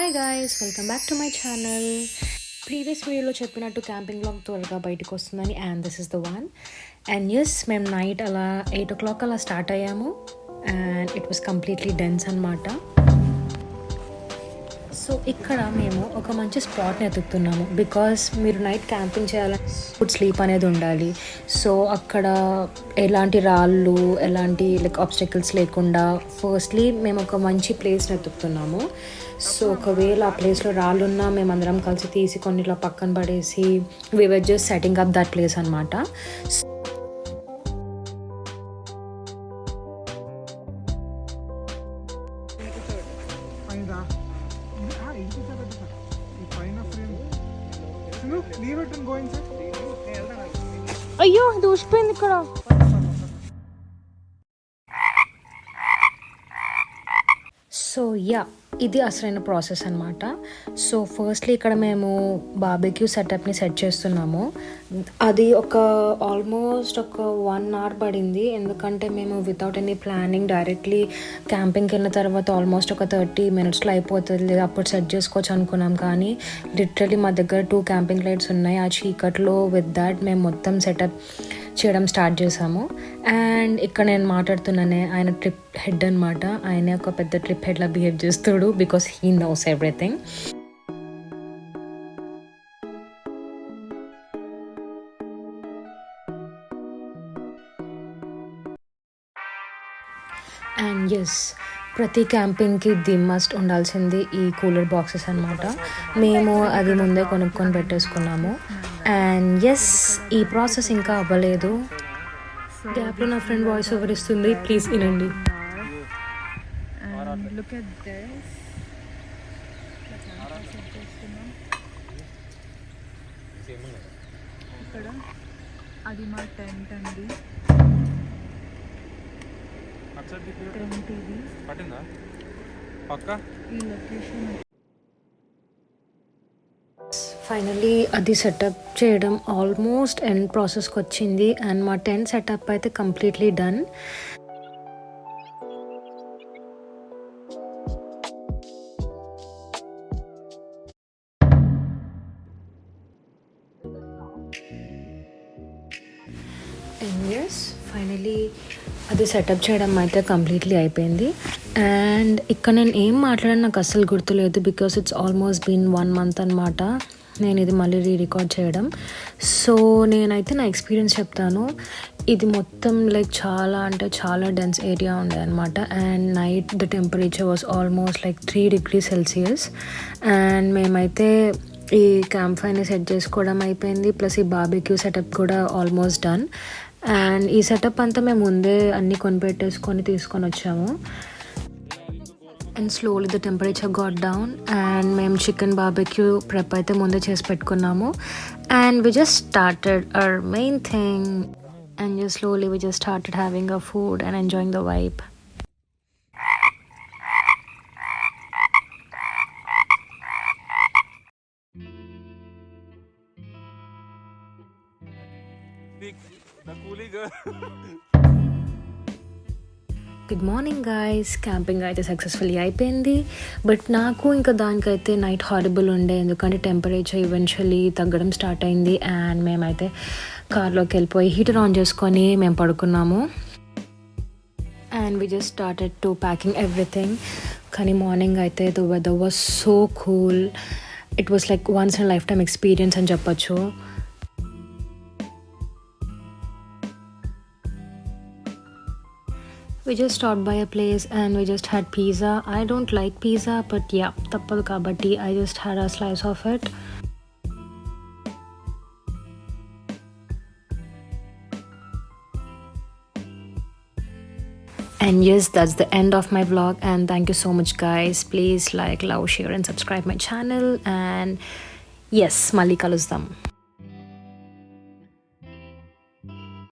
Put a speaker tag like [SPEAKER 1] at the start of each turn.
[SPEAKER 1] Hi guys, welcome back to my channel. Previous వీడియోలో చెప్పినట్టు camping blog త్వరగా బయటకు వస్తుందని, and this is the one. And yes, మేము నైట్ అలా 8 o'clock అలా స్టార్ట్ అయ్యాము and it was completely dense అనమాట. సో ఇక్కడ మేము ఒక మంచి స్పాట్ని ఎతుకుతున్నాము బికాస్ మీరు నైట్ క్యాంపింగ్ చేయాలని గుడ్ స్లీప్ అనేది ఉండాలి. సో అక్కడ ఎలాంటి రాళ్ళు, ఎలాంటి ఆబ్స్టకిల్స్ లేకుండా ఫస్ట్లీ మేము ఒక మంచి ప్లేస్ని ఎతుకుతున్నాము. సో ఒకవేళ ఆ ప్లేస్లో రాళ్ళున్నా మేమందరం కలిసి తీసి కొన్ని ఇలా పక్కన పడేసి we were just setting up that place అనమాట.
[SPEAKER 2] అయ్యో దూసిపోయింది ఇక్కడ.
[SPEAKER 1] సో యా, ఇది అసలైన ప్రాసెస్ అనమాట. సో ఫస్ట్లీ ఇక్కడ మేము బార్బెక్యూ సెటప్ని సెట్ చేస్తున్నాము. అది ఆల్మోస్ట్ ఒక 1 hour పడింది, ఎందుకంటే మేము వితౌట్ ఎనీ ప్లానింగ్ డైరెక్ట్లీ క్యాంపింగ్కి వెళ్ళిన తర్వాత ఆల్మోస్ట్ ఒక 30 minutesలో అయిపోతుంది, అప్పుడు సెట్ చేసుకోవచ్చు అనుకున్నాం. కానీ లిటరలీ మా దగ్గర 2 క్యాంపింగ్ లైట్స్ ఉన్నాయి. ఆ చీకట్లో విత్ దాట్ మేము మొత్తం సెటప్ చేయడం స్టార్ట్ చేసాము. అండ్ ఇక్కడ నేను మాట్లాడుతున్నానే, ఆయన ట్రిప్ హెడ్ అనమాట. ఆయన ఒక పెద్ద ట్రిప్ హెడ్లా బిహేవ్ చేస్తాడు because he knows everything. And yes, ప్రతి క్యాంపింగ్కి ది మస్ట్ ఉండాల్సింది ఈ కూలర్ బాక్సెస్ అనమాట. మేము అది ముందే కొనుక్కొని పెట్టేసుకున్నాము. అండ్ ఎస్, ఈ ప్రాసెస్ ఇంకా అవ్వలేదు. గ్యాప్లో నా ఫ్రెండ్ వాయిస్ ఓవర్ ఇస్తుంది, ప్లీజ్ వినండి.
[SPEAKER 2] ఇక్కడ అది మా టెంట్ అండి. ఈ లొకేషన్
[SPEAKER 1] ఫైనలీ అది సెటప్ చేయడం ఆల్మోస్ట్ ఎండ్ ప్రాసెస్కి వచ్చింది. అండ్ మా టెంట్ సెటప్ అయితే completely done. And yes, finally అది సెటప్ చేయడం అయితే కంప్లీట్లీ అయిపోయింది. అండ్ ఇక్కడ నేను ఏం మాట్లాడాను నాకు అస్సలు గుర్తులేదు because it's almost been 1 month అనమాట నేను ఇది మళ్ళీ రీరికార్డ్ చేయడం. సో నేనైతే నా ఎక్స్పీరియన్స్ చెప్తాను. ఇది మొత్తం చాలా అంటే చాలా డెన్స్ ఏరియా ఉండే అనమాట. And night the temperature was almost 3 degrees Celsius. And మేమైతే ఈ క్యాంప్ ఫైర్ని సెట్ చేసుకోవడం అయిపోయింది, ప్లస్ ఈ బార్బెక్యూ సెటప్ కూడా ఆల్మోస్ట్ డన్. అండ్ ఈ సెటప్ అంతా మేము ముందే అన్నీ కొనిపెట్టేసుకొని తీసుకొని వచ్చాము. And slowly the temperature got down and మేము చికెన్ బార్బెక్యూ ప్రెప్ అయితే ముందే చేసి పెట్టుకున్నాము. And we just started our main thing and just slowly we just started having a food and enjoying the vibe. Good morning guys, camping అయితే successfully అయిపోయింది. But నాకు ఇంకా దానికైతే నైట్ హారిబుల్ ఉండే, ఎందుకంటే టెంపరేచర్ ఈవెన్చువల్లీ తగ్గడం స్టార్ట్ అయింది. And మేమైతే కార్లోకి వెళ్ళిపోయి హీటర్ ఆన్ చేసుకొని మేము పడుకున్నాము. And we just started to packing everything. కానీ మార్నింగ్ అయితే the weather was so cool. It was once in life time experience అని చెప్పచ్చు. We just stopped by a place and we just had pizza. I don't like pizza, but yeah, tappadu kabatti I just had a slice of it. And yes, that's the end of my vlog, and thank you so much guys. Please like, love, share and subscribe my channel. And yes, mali kaluzdam.